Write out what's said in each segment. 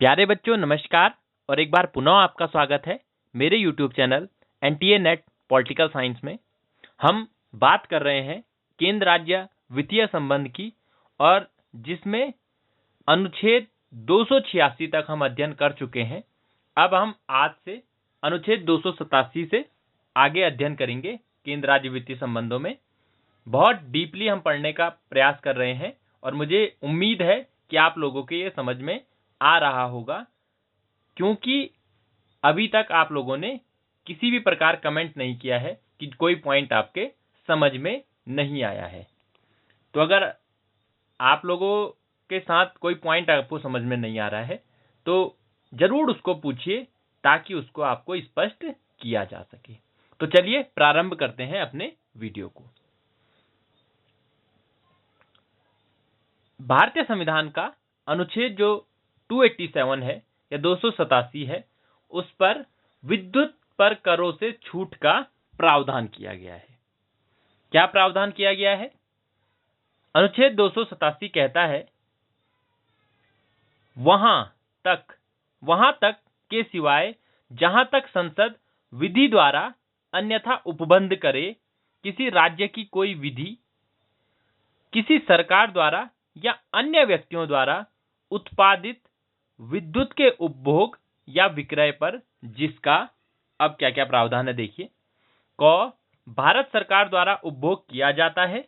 प्यारे बच्चों नमस्कार और एक बार पुनः आपका स्वागत है मेरे YouTube channel NTA net political science में। हम बात कर रहे हैं केंद्र राज्य वित्तीय संबंध की और जिसमें अनुच्छेद 286 तक हम अध्ययन कर चुके हैं। अब हम आज से अनुच्छेद 287 से आगे अध्ययन करेंगे। केंद्र राज्य वित्तीय संबंधों में बहुत डीपली हम पढ़ने का प्रयास कर रहे हैं और मुझे उम्मीद है कि आप लोगों के ये समझ में आ रहा होगा, क्योंकि अभी तक आप लोगों ने किसी भी प्रकार कमेंट नहीं किया है कि कोई पॉइंट आपके समझ में नहीं आया है। तो अगर आप लोगों के साथ कोई पॉइंट आपको समझ में नहीं आ रहा है तो जरूर उसको पूछिए ताकि उसको आपको स्पष्ट किया जा सके। तो चलिए प्रारंभ करते हैं अपने वीडियो को। भारतीय संविधान का अनुच्छेद जो 287 है या 287 है, उस पर विद्युत पर करों से छूट का प्रावधान किया गया है। क्या प्रावधान किया गया है? अनुच्छेद 287 कहता है वहां तक के सिवाय जहां तक संसद विधि द्वारा अन्यथा उपबंध करे, किसी राज्य की कोई विधि किसी सरकार द्वारा या अन्य व्यक्तियों द्वारा उत्पादित विद्युत के उपभोग या विक्रय पर जिसका, अब क्या क्या प्रावधान है देखिए, क भारत सरकार द्वारा उपभोग किया जाता है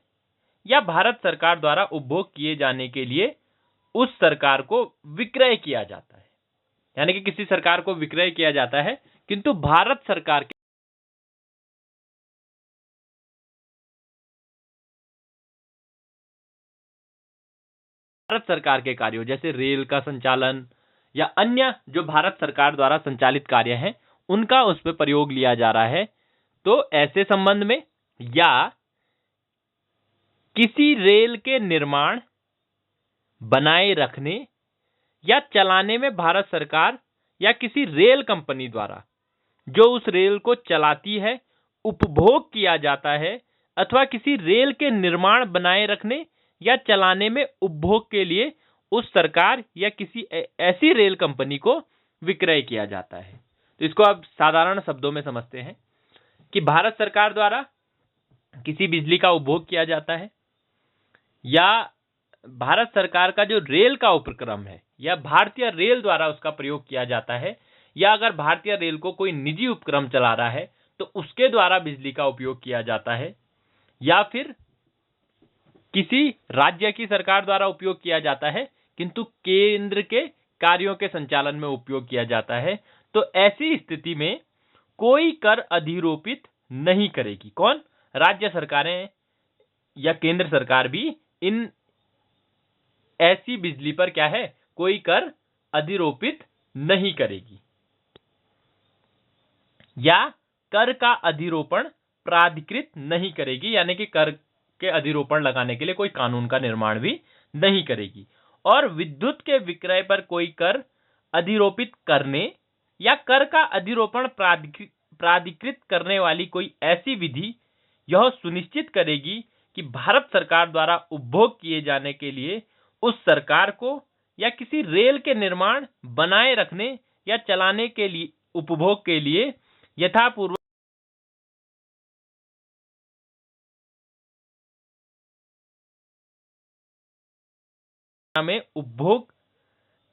या भारत सरकार द्वारा उपभोग किए जाने के लिए उस सरकार को विक्रय किया जाता है। यानी कि किसी सरकार को विक्रय किया जाता है किंतु भारत सरकार के कार्यों जैसे रेल का संचालन या अन्य जो भारत सरकार द्वारा संचालित कार्य हैं उनका उस पर प्रयोग लिया जा रहा है। तो ऐसे संबंध में या किसी रेल के निर्माण, बनाए रखने या चलाने में भारत सरकार या किसी रेल कंपनी द्वारा जो उस रेल को चलाती है उपभोग किया जाता है अथवा किसी रेल के निर्माण, बनाए रखने या चलाने में उपभोग के लिए उस सरकार या किसी ऐसी रेल कंपनी को विक्रय किया जाता है। तो इसको अब साधारण शब्दों में समझते हैं कि भारत सरकार द्वारा किसी बिजली का उपभोग किया जाता है या भारत सरकार का जो रेल का उपक्रम है या भारतीय रेल द्वारा उसका प्रयोग किया जाता है, या अगर भारतीय रेल को कोई निजी उपक्रम चला रहा है तो उसके द्वारा बिजली का उपयोग किया जाता है, या फिर किसी राज्य की सरकार द्वारा उपयोग किया जाता है किंतु केंद्र के कार्यों के संचालन में उपयोग किया जाता है। तो ऐसी स्थिति में कोई कर अधिरोपित नहीं करेगी। कौन? राज्य सरकारें या केंद्र सरकार भी इन ऐसी बिजली पर क्या है, कोई कर अधिरोपित नहीं करेगी या कर का अधिरोपण प्राधिकृत नहीं करेगी, यानी कि कर के अधिरोपण लगाने के लिए कोई कानून का निर्माण भी नहीं करेगी। और विद्युत के विक्रय पर कोई कर अधिरोपित करने या कर का अधिरोपण प्राधिकृत करने वाली कोई ऐसी विधि यह सुनिश्चित करेगी कि भारत सरकार द्वारा उपभोग किए जाने के लिए उस सरकार को या किसी रेल के निर्माण, बनाए रखने या चलाने के लिए उपभोग के लिए यथापूर्व में उपभोग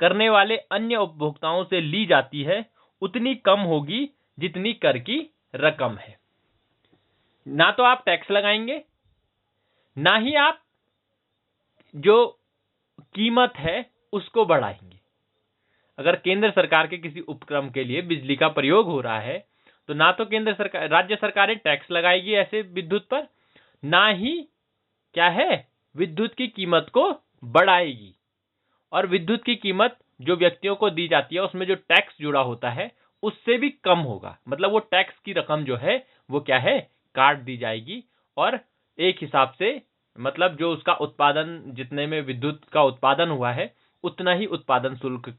करने वाले अन्य उपभोक्ताओं से ली जाती है उतनी कम होगी जितनी कर की रकम है। ना तो आप टैक्स लगाएंगे, ना ही आप जो कीमत है उसको बढ़ाएंगे। अगर केंद्र सरकार के किसी उपक्रम के लिए बिजली का प्रयोग हो रहा है तो ना तो केंद्र सरकार, राज्य सरकारें टैक्स लगाएगी ऐसे विद्युत पर, ना ही क्या है विद्युत की कीमत को बढ़ाएगी। और विद्युत की कीमत जो व्यक्तियों को दी जाती है उसमें जो टैक्स जुड़ा होता है उससे भी कम होगा। मतलब वो टैक्स की रकम जो है वो क्या है, काट दी जाएगी और एक हिसाब से, मतलब जो उसका उत्पादन, जितने में विद्युत का उत्पादन हुआ है उतना ही उत्पादन शुल्क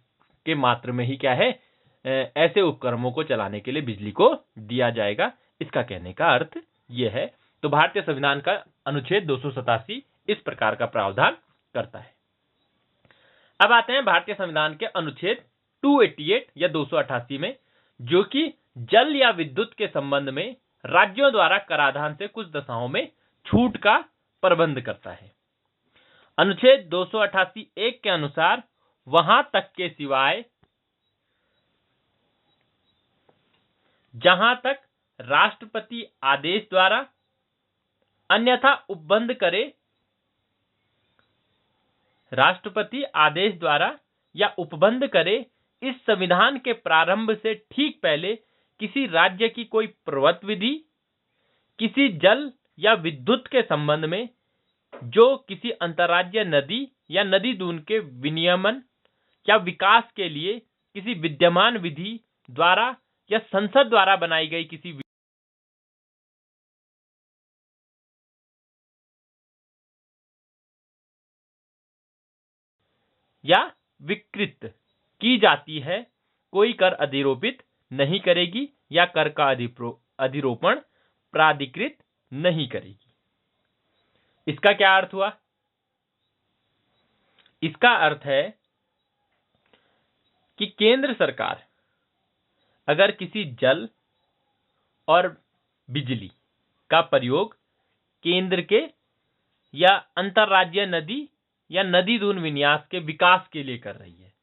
के मात्र में ही क्या है, ऐसे उपकरणों को चलाने के लिए बिजली को दिया जाएगा। इसका कहने का अर्थ यह है। तो भारतीय संविधान का अनुच्छेद 287 इस प्रकार का प्रावधान करता है। अब आते हैं भारतीय संविधान के अनुच्छेद 288 या 288 में, जो कि जल या विद्युत के संबंध में राज्यों द्वारा कराधान से कुछ दशाओं में छूट का प्रबंध करता है। अनुच्छेद 288 एक के अनुसार वहां तक के सिवाय जहां तक राष्ट्रपति आदेश द्वारा अन्यथा उपबंध करे, राष्ट्रपति आदेश द्वारा या उपबंध करे, इस संविधान के प्रारंभ से ठीक पहले किसी राज्य की कोई प्रवर्त विधि किसी जल या विद्युत के संबंध में जो किसी अंतर्राज्यीय नदी या नदी दून के विनियमन या विकास के लिए किसी विद्यमान विधि द्वारा या संसद द्वारा बनाई गई किसी या विकृत की जाती है, कोई कर अधिरोपित नहीं करेगी या कर का अधिरोपण प्राधिकृत नहीं करेगी। इसका क्या अर्थ हुआ? इसका अर्थ है कि केंद्र सरकार अगर किसी जल और बिजली का प्रयोग केंद्र के या अंतर्राज्यीय नदी या नदी दून विन्यास के विकास के लिए कर रही है,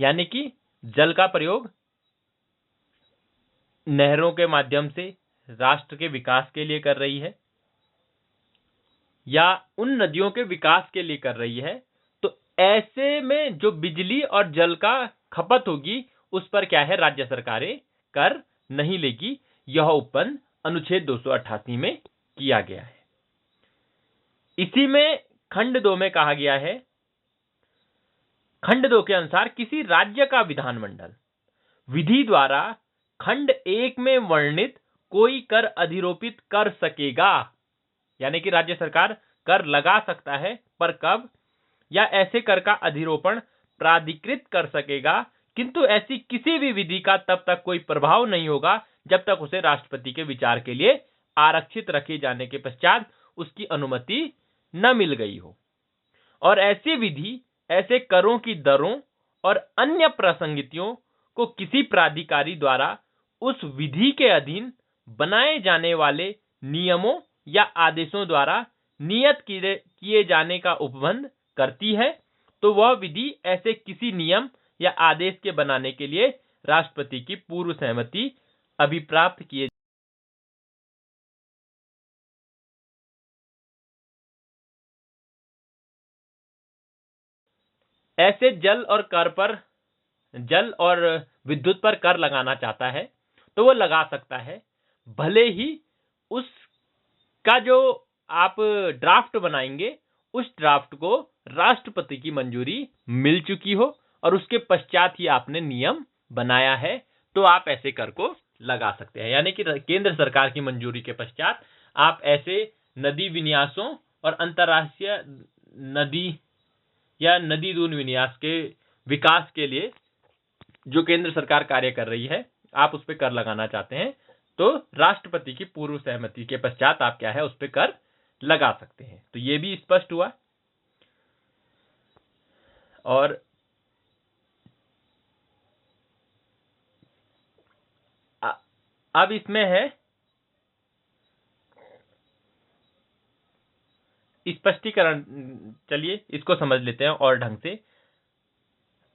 यानी कि जल का प्रयोग नहरों के माध्यम से राष्ट्र के विकास के लिए कर रही है या उन नदियों के विकास के लिए कर रही है, तो ऐसे में जो बिजली और जल का खपत होगी उस पर क्या है, राज्य सरकारें कर नहीं लेगी। यह उपबंध अनुच्छेद 288 में किया गया है। इसी में खंड 2 में कहा गया है, खंड 2 के अनुसार किसी राज्य का विधानमंडल विधि द्वारा खंड 1 में वर्णित कोई कर अधिरोपित कर सकेगा, यानी कि राज्य सरकार कर लगा सकता है, पर कब, या ऐसे कर का अधिरोपण प्राधिकृत कर सकेगा, किंतु ऐसी किसी भी विधि का तब तक कोई प्रभाव नहीं होगा जब तक उसे राष्ट्रपति के विचार के लिए आरक्षित रखे जाने के पश्चात उसकी अनुमति न मिल गई हो। और ऐसी विधि ऐसे करों की दरों और अन्य प्रासंगितियों को किसी प्राधिकारी द्वारा उस विधि के अधीन बनाए जाने वाले नियमों या आदेशों द्वारा नियत किए जाने का उपबंध करती है, तो वह विधि ऐसे किसी नियम या आदेश के बनाने के लिए राष्ट्रपति की पूर्व सहमति अभिप्राप्त किए। ऐसे जल और विद्युत पर कर लगाना चाहता है तो वो लगा सकता है, भले ही उसका जो आप ड्राफ्ट बनाएंगे उस ड्राफ्ट को राष्ट्रपति की मंजूरी मिल चुकी हो और उसके पश्चात ही आपने नियम बनाया है, तो आप ऐसे कर को लगा सकते हैं। यानी कि केंद्र सरकार की मंजूरी के पश्चात आप ऐसे नदी विन्यासों और अंतरराष्ट्रीय नदी या नदी दून विन्यास के विकास के लिए जो केंद्र सरकार कार्य कर रही है, आप उस पर कर लगाना चाहते हैं, तो राष्ट्रपति की पूर्व सहमति के पश्चात आप क्या है उस पर कर लगा सकते हैं। तो ये भी स्पष्ट हुआ। और अब इसमें है स्पष्टीकरण, चलिए इसको समझ लेते हैं और ढंग से।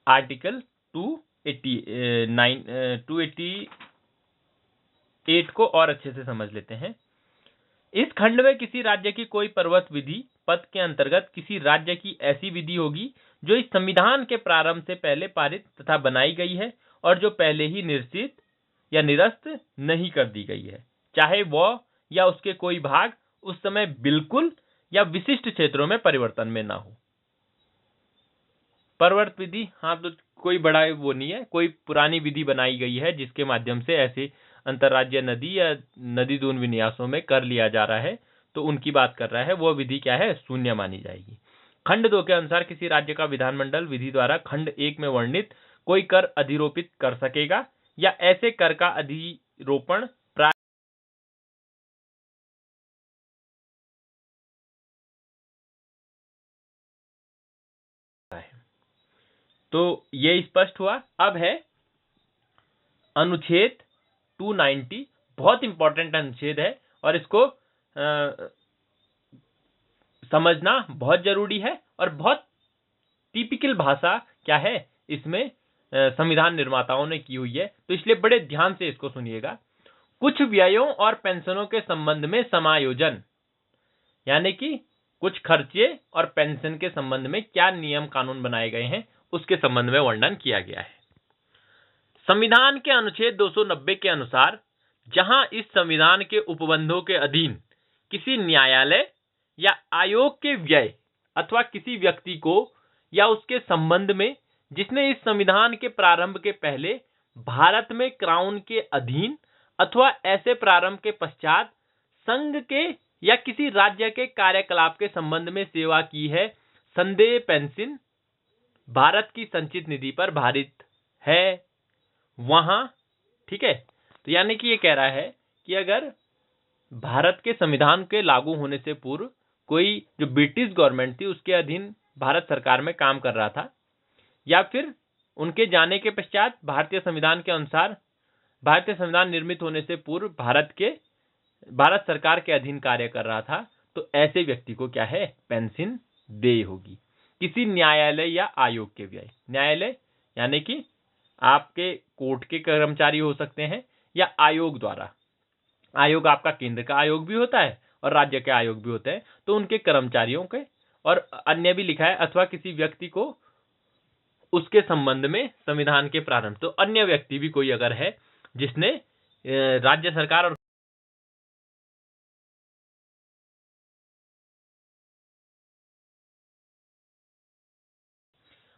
आर्टिकल 288 को और अच्छे से समझ लेते हैं। इस खंड में किसी राज्य की कोई पर्वत विधि पद के अंतर्गत किसी राज्य की ऐसी विधि होगी जो इस संविधान के प्रारंभ से पहले पारित तथा बनाई गई है और जो पहले ही निश्चित या निरस्त नहीं कर दी गई है, चाहे वह या उसके कोई भाग उस समय बिल्कुल या विशिष्ट क्षेत्रों में परिवर्तन में ना हो। पर्वत विधि, हाँ, तो कोई बड़ा वो नहीं है, कोई पुरानी विधि बनाई गई है जिसके माध्यम से ऐसे अंतर्राज्यीय नदी या नदी दून विन्यासों में कर लिया जा रहा है, तो उनकी बात कर रहा है, वो विधि क्या है, शून्य मानी जाएगी। खंड 2 के अनुसार किसी राज्य का विधानमंडल विधि द्वारा खंड 1 में वर्णित कोई कर अधिरोपित कर सकेगा या ऐसे कर का अधिरोपण तो ये स्पष्ट हुआ। अब है अनुच्छेद 290, बहुत इंपॉर्टेंट अनुच्छेद है और इसको समझना बहुत जरूरी है और बहुत टिपिकल भाषा क्या है इसमें संविधान निर्माताओं ने की हुई है, तो इसलिए बड़े ध्यान से इसको सुनिएगा। कुछ व्ययों और पेंशनों के संबंध में समायोजन, यानी कि कुछ खर्चे और पेंशन के संबंध में क्या नियम कानून बनाए गए हैं उसके संबंध में वर्णन किया गया है। संविधान के अनुच्छेद 290 के अनुसार जहां इस संविधान के उपबंधों के अधीन किसी न्यायालय या आयोग के व्यय अथवा किसी व्यक्ति को या उसके संबंध में जिसने इस संविधान के प्रारंभ के पहले भारत में क्राउन के अधीन अथवा ऐसे प्रारंभ के पश्चात संघ के या किसी राज्य के कार्यकलाप के संबंध में सेवा की है, संदेह पेंशन भारत की संचित निधि पर भारित है वहां, ठीक है। तो यानी कि ये कह रहा है कि अगर भारत के संविधान के लागू होने से पूर्व कोई जो ब्रिटिश गवर्नमेंट थी उसके अधीन भारत सरकार में काम कर रहा था, या फिर उनके जाने के पश्चात भारतीय संविधान के अनुसार भारतीय संविधान निर्मित होने से पूर्व भारत सरकार के अधीन कार्य कर रहा था, तो ऐसे व्यक्ति को क्या है, पेंशन देय होगी। किसी न्यायालय या आयोग के व्यय, न्यायालय यानी कि आपके कोर्ट के कर्मचारी हो सकते हैं या आयोग द्वारा, आयोग आपका केंद्र का आयोग भी होता है और राज्य के आयोग भी होते हैं, तो उनके कर्मचारियों के और अन्य भी लिखा है, अथवा किसी व्यक्ति को उसके संबंध में संविधान के प्रारंभ, तो अन्य व्यक्ति भी कोई अगर है जिसने राज्य सरकार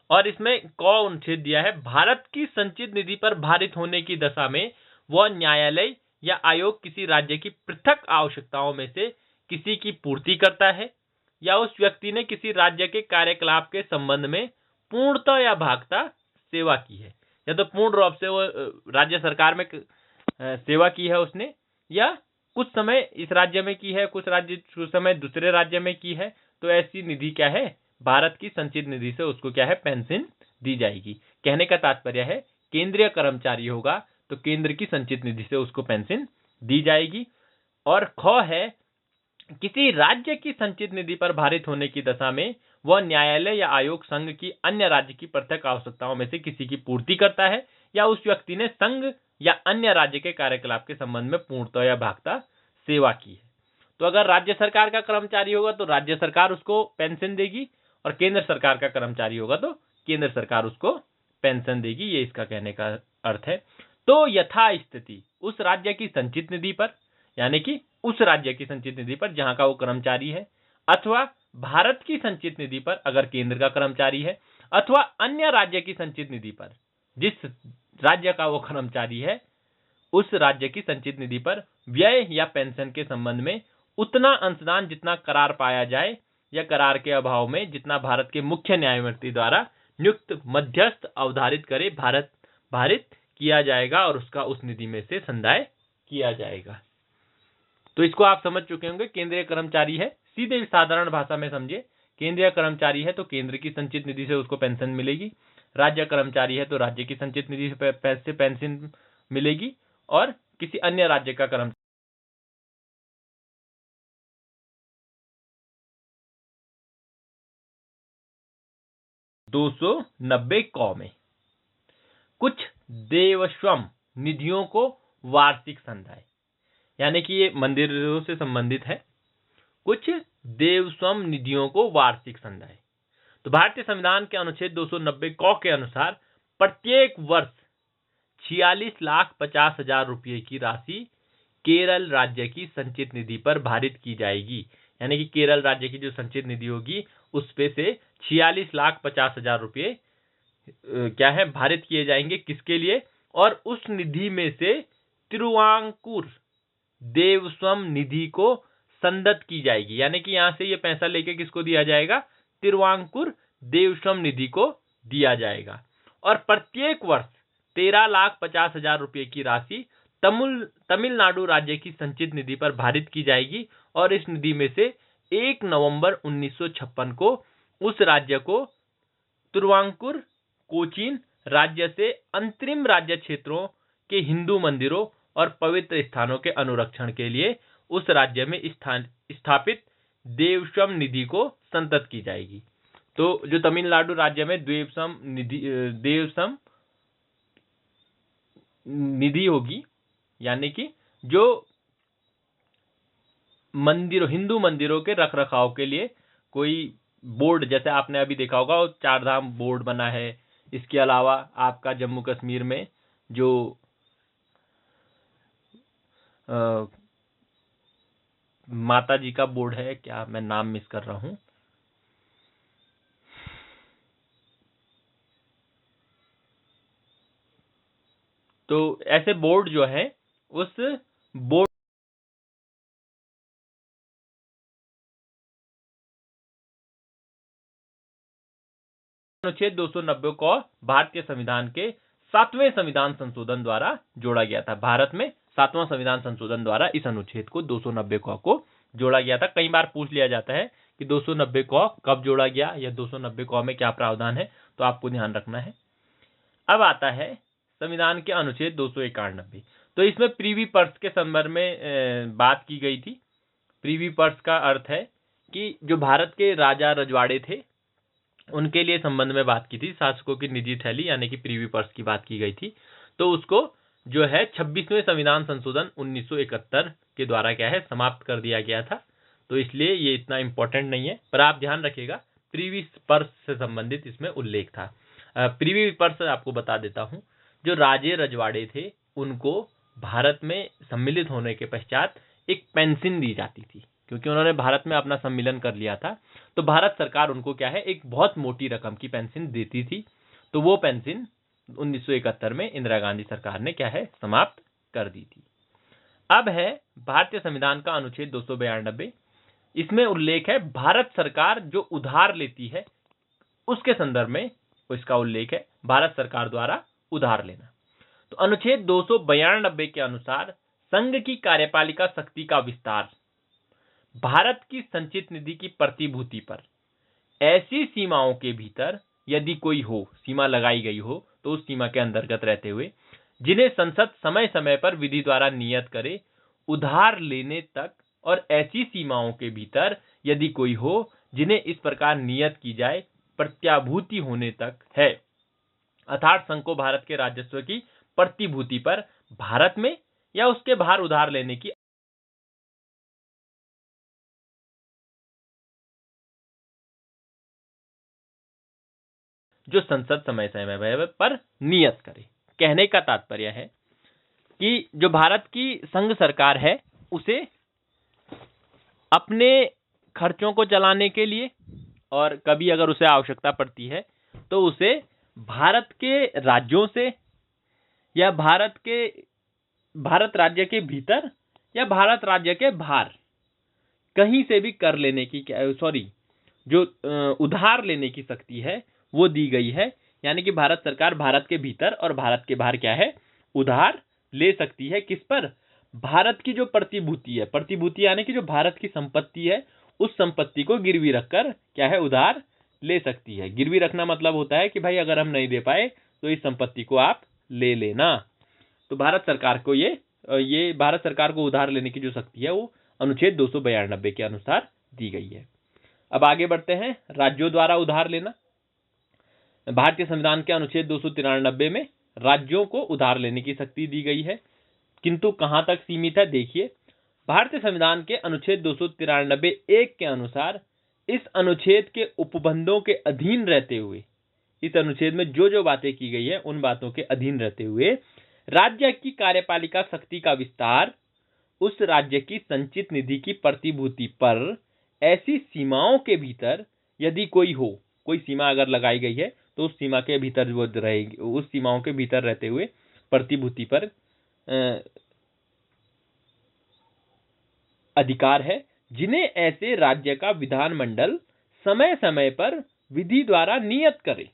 और इसमें अनुच्छेद दिया है, भारत की संचित निधि पर भारित होने की दशा में वह न्यायालय या आयोग किसी राज्य की पृथक आवश्यकताओं में से किसी की पूर्ति करता है या उस व्यक्ति ने किसी राज्य के कार्यकलाप के संबंध में पूर्णतः या भागता सेवा की है, या तो पूर्ण रूप से वो राज्य सरकार में सेवा की है उसने, या कुछ समय इस राज्य में की है, कुछ समय दूसरे राज्य में की है, तो ऐसी निधि क्या है, भारत की संचित निधि से उसको क्या है, पेंशन दी जाएगी। कहने का तात्पर्य है केंद्रीय कर्मचारी होगा तो केंद्र की संचित निधि से उसको पेंशन दी जाएगी। और ख है, किसी राज्य की संचित निधि पर भारित होने की दशा में वह न्यायालय या आयोग संघ की अन्य राज्य की प्रत्येक आवश्यकताओं में से किसी की पूर्ति करता है या उस व्यक्ति ने संघ या अन्य राज्य के कार्यकलाप के संबंध में पूर्णतः या भागता सेवा की है। तो अगर राज्य सरकार का कर्मचारी होगा तो राज्य सरकार उसको पेंशन देगी, और केंद्र सरकार का कर्मचारी होगा तो केंद्र सरकार उसको पेंशन देगी, ये इसका कहने का अर्थ है। तो यथा स्थिति उस राज्य की संचित निधि पर, यानी कि उस राज्य की संचित निधि पर जहां का वो कर्मचारी है, अथवा भारत की संचित निधि पर अगर केंद्र का कर्मचारी है, अथवा अन्य राज्य की संचित निधि पर जिस राज्य का वो कर्मचारी है, उस राज्य की संचित निधि पर व्यय या पेंशन के संबंध में उतना अंशदान जितना करार पाया जाए या करार के अभाव में जितना भारत के मुख्य न्यायमूर्ति द्वारा नियुक्त मध्यस्थ अवधारित करे भारित किया जाएगा और उसका उस निधि में से संदाय किया जाएगा। तो इसको आप समझ चुके होंगे। केंद्रीय कर्मचारी है, सीधे साधारण भाषा में समझे, केंद्रीय कर्मचारी है तो केंद्र की संचित निधि से उसको पेंशन मिलेगी, राज्य कर्मचारी है तो राज्य की संचित निधि से पेंशन मिलेगी, और किसी अन्य राज्य का कर्मचारी 290 क में कुछ देवस्वम निधियों को वार्षिक संदाय, यानी कि ये मंदिरों से संबंधित है, कुछ देवस्वम निधियों को वार्षिक संदाय। तो भारतीय संविधान के अनुच्छेद 290 क के अनुसार प्रत्येक वर्ष 46,50,000 रुपये की राशि केरल राज्य की संचित निधि पर भारित की जाएगी, यानी कि केरल राज्य की जो संचित निधि होगी उस पे से 46,50,000 रुपये क्या है, भारित किए जाएंगे। किसके लिए? और उस निधि में से तिरुवांकुर देवस्वम निधि को संदत की जाएगी, यानी कि यहां से ये पैसा लेके किसको दिया जाएगा, तिरुवांकुर देवस्वम निधि को दिया जाएगा। और प्रत्येक वर्ष 13,50,000 रुपये की राशि तमिलनाडु राज्य की संचित निधि पर भारित की जाएगी, और इस निधि में से 1 नवंबर 1956 को उस राज्य को तिरुवांकुर कोचीन राज्य से अंतरिम राज्य क्षेत्रों के हिंदू मंदिरों और पवित्र स्थानों के अनुरक्षण के लिए उस राज्य में स्थापित देवस्वम निधि को संतत की जाएगी। तो जो तमिलनाडु राज्य में देवस्वम निधि होगी, यानी कि जो मंदिरों, हिंदू मंदिरों के रख रखाव के लिए कोई बोर्ड, जैसे आपने अभी देखा होगा चार धाम बोर्ड बना है। इसके अलावा आपका जम्मू कश्मीर में जो माता जी का बोर्ड है, क्या मैं नाम मिस कर रहा हूं, तो ऐसे बोर्ड जो है उस बोर्ड अनुच्छेद 290 को भारतीय संविधान के 7वें संविधान संशोधन द्वारा जोड़ा गया था। भारत में 7वां संविधान संशोधन द्वारा इस अनुच्छेद को 290 को जोड़ा गया था। कई बार पूछ लिया जाता है कि 290 को कब जोड़ा गया या 290 को में क्या प्रावधान है, तो आपको ध्यान रखना है। अब आता है संविधान के अनुच्छेद 291। तो इसमें प्रीवी पर्स के संदर्भ में बात की गई थी। प्रीवी पर्स का अर्थ है कि जो भारत के राजा रजवाड़े थे उनके लिए संबंध में बात की थी। शासकों की निजी थैली यानी कि प्रीवी पर्स की बात की गई थी। तो उसको जो है 26वें संविधान संशोधन 1971 के द्वारा क्या है, समाप्त कर दिया गया था। तो इसलिए ये इतना इंपॉर्टेंट नहीं है, पर आप ध्यान रखिएगा प्रीवी पर्स से संबंधित इसमें उल्लेख था। प्रीवी पर्स आपको बता देता हूं, जो राजे रजवाड़े थे उनको भारत में सम्मिलित होने के पश्चात एक पेंशन दी जाती थी, क्योंकि उन्होंने भारत में अपना सम्मिलन कर लिया था। तो भारत सरकार उनको क्या है, एक बहुत मोटी रकम की पेंशन देती थी। तो वो पेंशन 1971 में इंदिरा गांधी सरकार ने क्या है, समाप्त कर दी थी। अब है भारतीय संविधान का अनुच्छेद 292। इसमें उल्लेख है भारत सरकार जो उधार लेती है उसके संदर्भ में इसका उल्लेख है, भारत सरकार द्वारा उधार लेना। तो अनुच्छेद 292 के अनुसार संघ की कार्यपालिका शक्ति का विस्तार भारत की संचित निधि की प्रतिभूति पर ऐसी सीमाओं के भीतर यदि कोई हो, सीमा लगाई गई हो तो उस सीमा के अंतर्गत रहते हुए, जिन्हें संसद समय समय पर विधि द्वारा नियत करे, उधार लेने तक, और ऐसी सीमाओं के भीतर यदि कोई हो जिन्हें इस प्रकार नियत की जाए प्रत्याभूति होने तक है। अर्थात संघ को भारत के राजस्व की प्रतिभूति पर भारत में या उसके बाहर उधार लेने की जो संसद समय समय पर नियत करे। कहने का तात्पर्य है कि जो भारत की संघ सरकार है उसे अपने खर्चों को चलाने के लिए, और कभी अगर उसे आवश्यकता पड़ती है तो उसे भारत के राज्यों से या भारत राज्य के भीतर या भारत राज्य के बाहर कहीं से भी कर लेने की जो उधार लेने की शक्ति है वो दी गई है। यानी कि भारत सरकार भारत के भीतर और भारत के बाहर क्या है, उधार ले सकती है। किस पर? भारत की जो प्रतिभूति है, प्रतिभूति यानी कि जो भारत की संपत्ति है, उस संपत्ति को गिरवी रखकर क्या है, उधार ले सकती है। गिरवी रखना मतलब होता है कि भाई अगर हम नहीं दे पाए तो इस संपत्ति को आप ले लेना। तो भारत सरकार को ये भारत सरकार को उधार लेने की जो शक्ति है वो अनुच्छेद 292 के अनुसार दी गई है। अब आगे बढ़ते हैं, राज्यों द्वारा उधार लेना। भारतीय संविधान के अनुच्छेद 293 में राज्यों को उधार लेने की शक्ति दी गई है, किंतु कहां तक सीमित है देखिए। भारतीय संविधान के अनुच्छेद 293(1) के अनुसार इस अनुच्छेद के उपबंधों के अधीन रहते हुए, इस अनुच्छेद में जो जो बातें की गई है उन बातों के अधीन रहते हुए राज्य की कार्यपालिका शक्ति का विस्तार उस राज्य की संचित निधि की प्रतिभूति पर ऐसी सीमाओं के भीतर यदि कोई हो, कोई सीमा अगर लगाई गई है तो उस सीमा के भीतर वो रहेगी, उस सीमाओं के भीतर रहते हुए प्रतिभूति पर अधिकार है, जिन्हें ऐसे राज्य का विधानमंडल समय समय पर विधि द्वारा नियत करे।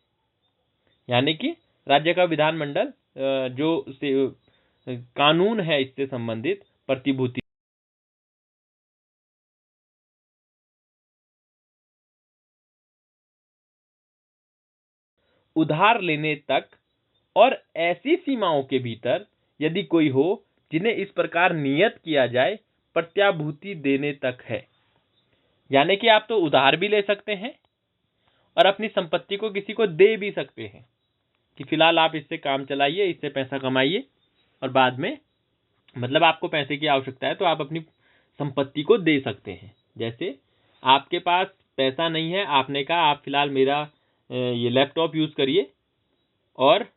यानी कि राज्य का विधानमंडल जो कानून है इससे संबंधित प्रतिभूति उधार लेने तक और ऐसी सीमाओं के भीतर यदि कोई हो जिन्हें इस प्रकार नियत किया जाए प्रत्याभूति देने तक है। यानी कि आप तो उधार भी ले सकते हैं और अपनी संपत्ति को किसी को दे भी सकते हैं कि फिलहाल आप इससे काम चलाइए, इससे पैसा कमाइए, और बाद में मतलब आपको पैसे की आवश्यकता है तो आप अपनी संपत्ति को दे सकते हैं। जैसे आपके पास पैसा नहीं है, आपने कहा आप फिलहाल मेरा ये लैपटॉप यूज करिए और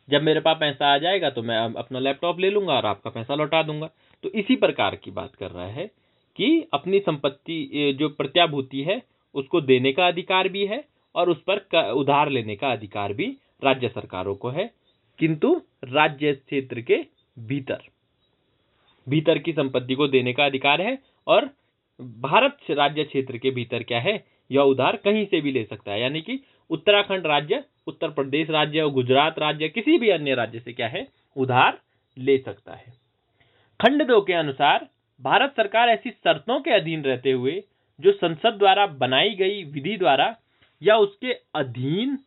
जब मेरे पास पैसा आ जाएगा तो मैं अपना लैपटॉप ले लूंगा और आपका पैसा लौटा दूंगा। तो इसी प्रकार की बात कर रहा है कि अपनी संपत्ति जो प्रत्याभूति है उसको देने का अधिकार भी है और उस पर उधार लेने का अधिकार भी राज्य सरकारों को है, किंतु राज्य क्षेत्र के भीतर की संपत्ति को देने का अधिकार है। और भारत राज्य क्षेत्र के भीतर क्या है, यह उधार कहीं से भी ले सकता है। यानी कि उत्तराखंड राज्य, उत्तर प्रदेश राज्य और गुजरात राज्य किसी भी अन्य राज्य से क्या है, उधार ले सकता है। खंड 2 के अनुसार भारत सरकार ऐसी शर्तों के अधीन रहते हुए जो संसद द्वारा बनाई गई विधि द्वारा या उसके अधीन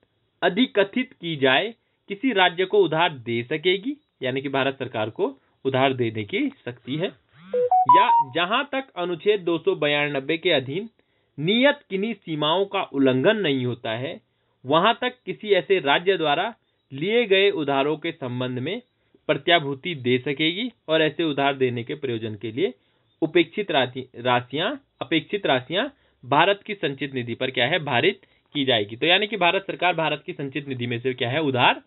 अधिकथित की जाए किसी राज्य को उधार दे सकेगी। यानी कि भारत सरकार को उधार देने की शक्ति है। या जहां तक अनुच्छेद 292 के अधीन नियत किन्हीं सीमाओं का उल्लंघन नहीं होता है, वहां तक किसी ऐसे राज्य द्वारा लिए गए उधारों के संबंध में प्रत्याभूति दे सकेगी और ऐसे उधार देने के प्रयोजन के लिए अपेक्षित राशियां भारत की संचित निधि पर क्या है, भारित की जाएगी। तो यानी कि भारत सरकार भारत की संचित निधि में से क्या है, उधार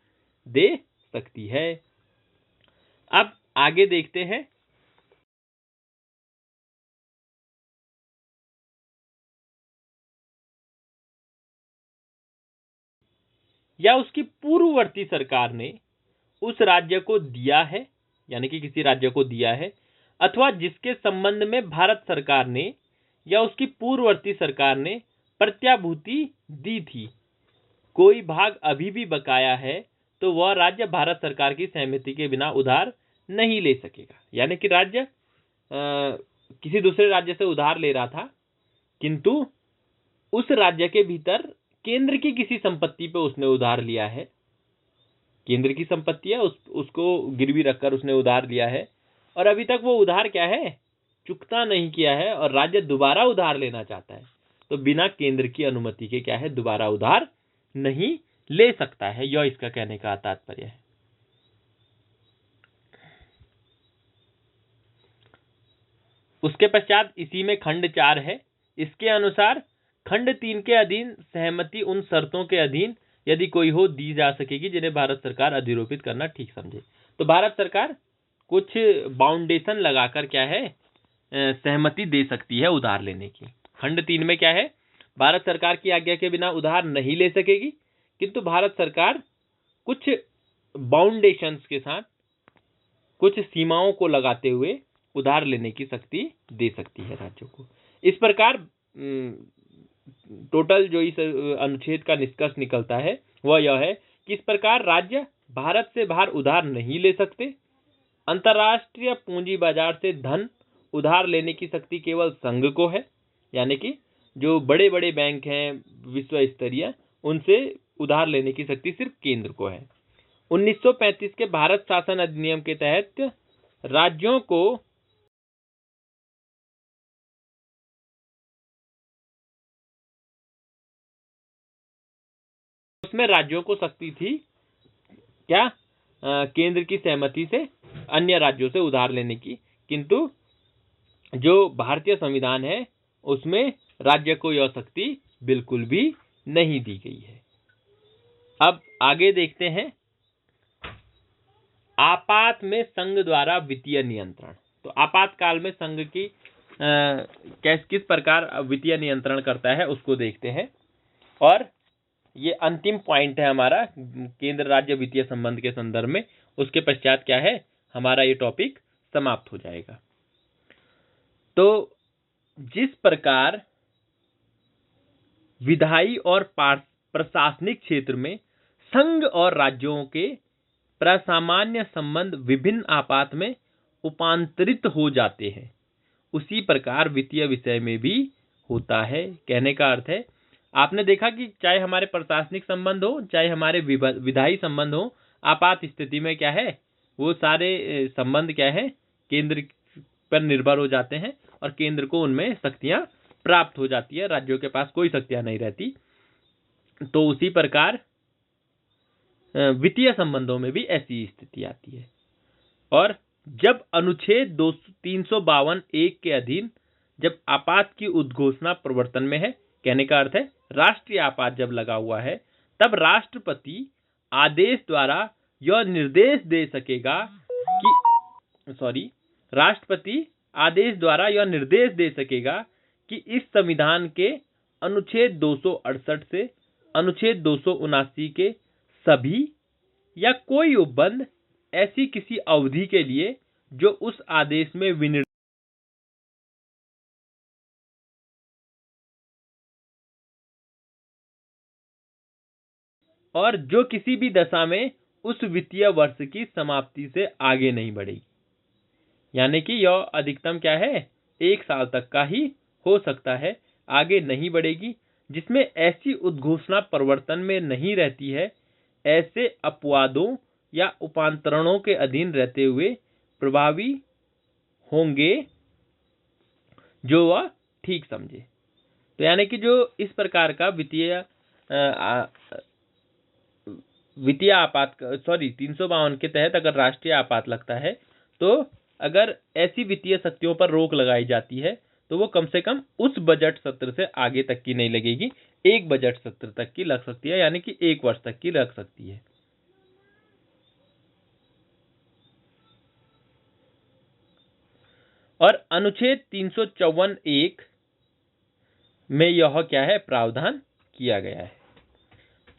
दे सकती है। अब आगे देखते हैं। या उसकी पूर्ववर्ती सरकार ने उस राज्य को दिया है, यानी कि किसी राज्य को दिया है, अथवा जिसके संबंध में भारत सरकार ने या उसकी पूर्ववर्ती सरकार ने प्रत्याभूति दी थी, कोई भाग अभी भी बकाया है तो वह राज्य भारत सरकार की सहमति के बिना उधार नहीं ले सकेगा। यानी कि राज्य किसी दूसरे राज्य से उधार ले रहा था, किंतु उस राज्य के भीतर केंद्र की किसी संपत्ति पे उसने उधार लिया है, केंद्र की संपत्ति है, उसको गिरवी रखकर उसने उधार लिया है और अभी तक वो उधार क्या है, चुकता नहीं किया है और राज्य दोबारा उधार लेना चाहता है, तो बिना केंद्र की अनुमति के क्या है, दोबारा उधार नहीं ले सकता है। यह इसका कहने का तात्पर्य है। उसके पश्चात इसी में खंड 4 है। इसके अनुसार खंड 3 के अधीन सहमति उन शर्तों के अधीन यदि कोई हो दी जा सकेगी जिन्हें भारत सरकार अधिरोपित करना ठीक समझे। तो भारत सरकार कुछ बाउंडेशन लगाकर क्या है, सहमति दे सकती है उधार लेने की। खंड 3 में क्या है, भारत सरकार की आज्ञा के बिना उधार नहीं ले सकेगी, किंतु भारत सरकार कुछ बाउंडेशंस के साथ, कुछ सीमाओं को लगाते हुए उधार लेने की शक्ति दे सकती है राज्यों को। इस प्रकार टोटल जो इस अनुच्छेद का निष्कर्ष निकलता है वह यह है कि इस प्रकार राज्य भारत से बाहर उधार नहीं ले सकते। अंतर्राष्ट्रीय पूंजी बाजार से धन उधार लेने की शक्ति केवल संघ को है, यानी कि जो बड़े बड़े बैंक हैं विश्व स्तरीय, उनसे उधार लेने की शक्ति सिर्फ केंद्र को है। 1935 के भारत शासन अधिनियम के तहत राज्यों को उसमें राज्यों को शक्ति थी क्या, केंद्र की सहमति से अन्य राज्यों से उधार लेने की, किंतु जो भारतीय संविधान है उसमें राज्य को यह शक्ति बिल्कुल भी नहीं दी गई है। अब आगे देखते हैं आपात में संघ द्वारा वित्तीय नियंत्रण। तो आपातकाल में संघ की किस प्रकार वित्तीय नियंत्रण करता है उसको देखते हैं, और ये अंतिम पॉइंट है हमारा केंद्र राज्य वित्तीय संबंध के संदर्भ में। उसके पश्चात क्या है, हमारा ये टॉपिक समाप्त हो जाएगा। तो जिस प्रकार विधायी और प्रशासनिक क्षेत्र में संघ और राज्यों के प्रसामान्य संबंध विभिन्न आपात में उपांतरित हो जाते हैं, उसी प्रकार वित्तीय विषय में भी होता है। कहने का अर्थ है आपने देखा कि चाहे हमारे प्रशासनिक संबंध हो, चाहे हमारे विधायी संबंध हो, आपात स्थिति में क्या है, वो सारे संबंध क्या है, केंद्र पर निर्भर हो जाते हैं और केंद्र को उनमें शक्तियां प्राप्त हो जाती है, राज्यों के पास कोई शक्तियां नहीं रहती। तो उसी प्रकार वित्तीय संबंधों में भी ऐसी स्थिति आती है। और जब अनुच्छेद 352(1) के अधीन जब आपात की उद्घोषणा प्रवर्तन में है, कहने का अर्थ है राष्ट्रीय आपात जब लगा हुआ है, तब राष्ट्रपति आदेश द्वारा यह निर्देश दे सकेगा कि राष्ट्रपति आदेश द्वारा यह निर्देश दे सकेगा कि इस संविधान के अनुच्छेद 268 से अनुच्छेद 279 के सभी या कोई उपबंध ऐसी किसी अवधि के लिए जो उस आदेश में विनिर्दिष्ट और जो किसी भी दशा में उस वित्तीय वर्ष की समाप्ति से आगे नहीं बढ़ेगी। यानी कि यह अधिकतम क्या है, 1 साल तक का ही हो सकता है, आगे नहीं बढ़ेगी। जिसमें ऐसी उद्घोषणा प्रवर्तन में नहीं रहती है, ऐसे अपवादों या उपांतरणों के अधीन रहते हुए प्रभावी होंगे जो वह ठीक समझे। तो यानी कि जो इस प्रकार का वित्तीय आपात 352 के तहत अगर राष्ट्रीय आपात लगता है, तो अगर ऐसी वित्तीय शक्तियों पर रोक लगाई जाती है तो वो कम से कम उस बजट सत्र से आगे तक की नहीं लगेगी, एक बजट सत्र तक की लग सकती है, यानी कि 1 वर्ष तक की लग सकती है। और अनुच्छेद 354(1) में यह क्या है, प्रावधान किया गया है।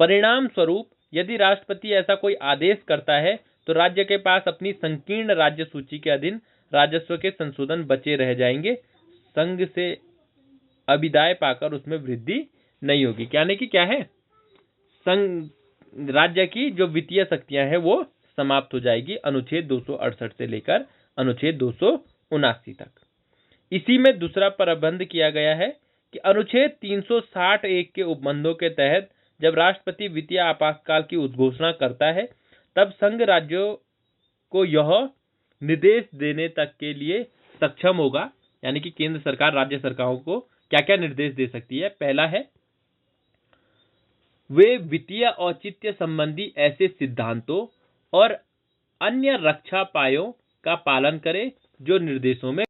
परिणाम स्वरूप यदि राष्ट्रपति ऐसा कोई आदेश करता है तो राज्य के पास अपनी संकीर्ण राज्य सूची के अधीन राजस्व के संशोधन बचे रह जाएंगे, संघ से अभिदाय पाकर उसमें वृद्धि नहीं होगी। यानी कि क्या है, संघ राज्य की जो वित्तीय शक्तियां हैं वो समाप्त हो जाएगी अनुच्छेद 268 से लेकर अनुच्छेद 279 तक। इसी में दूसरा प्रबंध किया गया है कि अनुच्छेद 360(1) के उपबंधों के तहत जब राष्ट्रपति वित्तीय आपातकाल की उद्घोषणा करता है, तब संघ राज्यों को यह निर्देश देने तक के लिए सक्षम होगा। यानी कि केंद्र सरकार राज्य सरकारों को क्या क्या निर्देश दे सकती है। पहला है, वे वित्तीय औचित्य संबंधी ऐसे सिद्धांतों और अन्य रक्षापायों का पालन करें जो निर्देशों में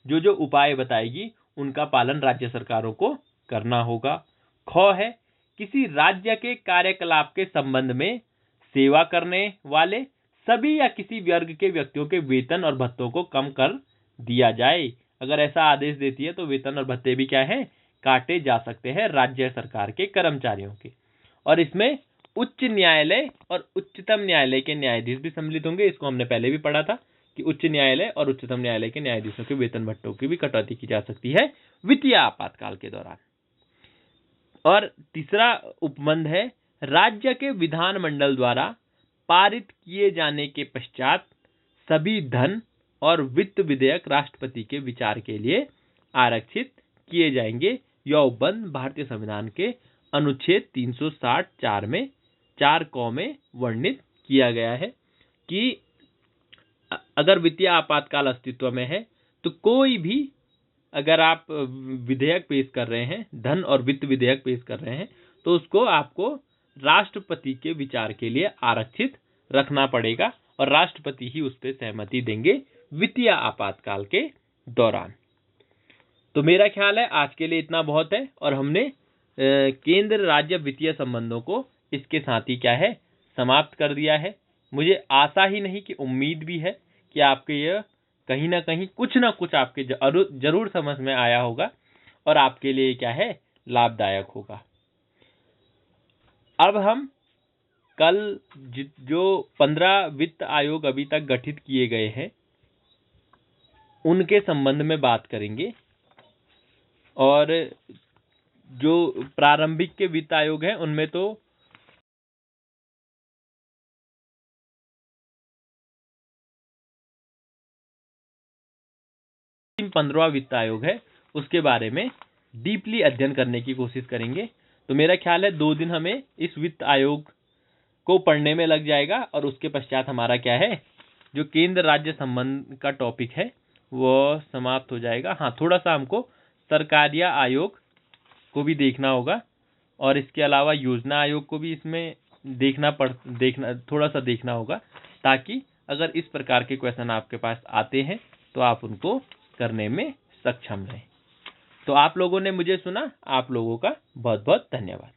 जो उपाय बताएगी उनका पालन राज्य सरकारों को करना होगा। ख है, किसी राज्य के कार्यकलाप के संबंध में सेवा करने वाले सभी या किसी वर्ग के व्यक्तियों के वेतन और भत्तों को कम कर दिया जाए। अगर ऐसा आदेश देती है तो वेतन और भत्ते भी क्या है, काटे जा सकते हैं राज्य सरकार के कर्मचारियों के। और इसमें उच्च न्यायालय और उच्चतम न्यायालय के न्यायाधीश भी सम्मिलित होंगे। इसको हमने पहले भी पढ़ा था कि उच्च न्यायालय और उच्चतम न्यायालय के न्यायाधीशों के वेतन भत्तों की भी कटौती की जा सकती है वित्तीय आपातकाल के दौरान। और तीसरा उपबंध है, राज्य के विधानमंडल द्वारा पारित किए जाने के पश्चात सभी धन और वित्त विधेयक राष्ट्रपति के विचार के लिए आरक्षित किए जाएंगे। यह उपबंध भारतीय संविधान के अनुच्छेद 360(4) में 4 क में वर्णित किया गया है कि अगर वित्तीय आपातकाल अस्तित्व में है तो कोई भी, अगर आप विधेयक पेश कर रहे हैं, धन और वित्त विधेयक पेश कर रहे हैं, तो उसको आपको राष्ट्रपति के विचार के लिए आरक्षित रखना पड़ेगा और राष्ट्रपति ही उस पर सहमति देंगे वित्तीय आपातकाल के दौरान। तो मेरा ख्याल है आज के लिए इतना बहुत है और हमने केंद्र राज्य वित्तीय संबंधों को इसके साथ ही क्या है, समाप्त कर दिया है। मुझे आशा ही नहीं कि उम्मीद भी है कि आपके यह कहीं ना कहीं कुछ ना कुछ आपके जरूर समझ में आया होगा और आपके लिए क्या है, लाभदायक होगा। अब हम कल जो 15 वित्त आयोग अभी तक गठित किए गए हैं उनके संबंध में बात करेंगे और जो प्रारंभिक के वित्त आयोग हैं उनमें तो 15वां वित्त आयोग है उसके बारे में डीपली अध्ययन करने की कोशिश करेंगे। तो मेरा ख्याल है 2 दिन हमें इस वित्त आयोग को पढ़ने में लग जाएगा और उसके पश्चात हमारा क्या है, जो केंद्र राज्य संबंध का टॉपिक है वो समाप्त हो जाएगा। हाँ, थोड़ा सा हमको सरकारिया आयोग को भी देखना होगा और इसके अलावा योजना आयोग को भी इसमें थोड़ा सा देखना होगा, ताकि अगर इस प्रकार के क्वेश्चन आपके पास आते हैं तो आप उनको करने में सक्षम रहें। तो आप लोगों ने मुझे सुना, आप लोगों का बहुत बहुत धन्यवाद।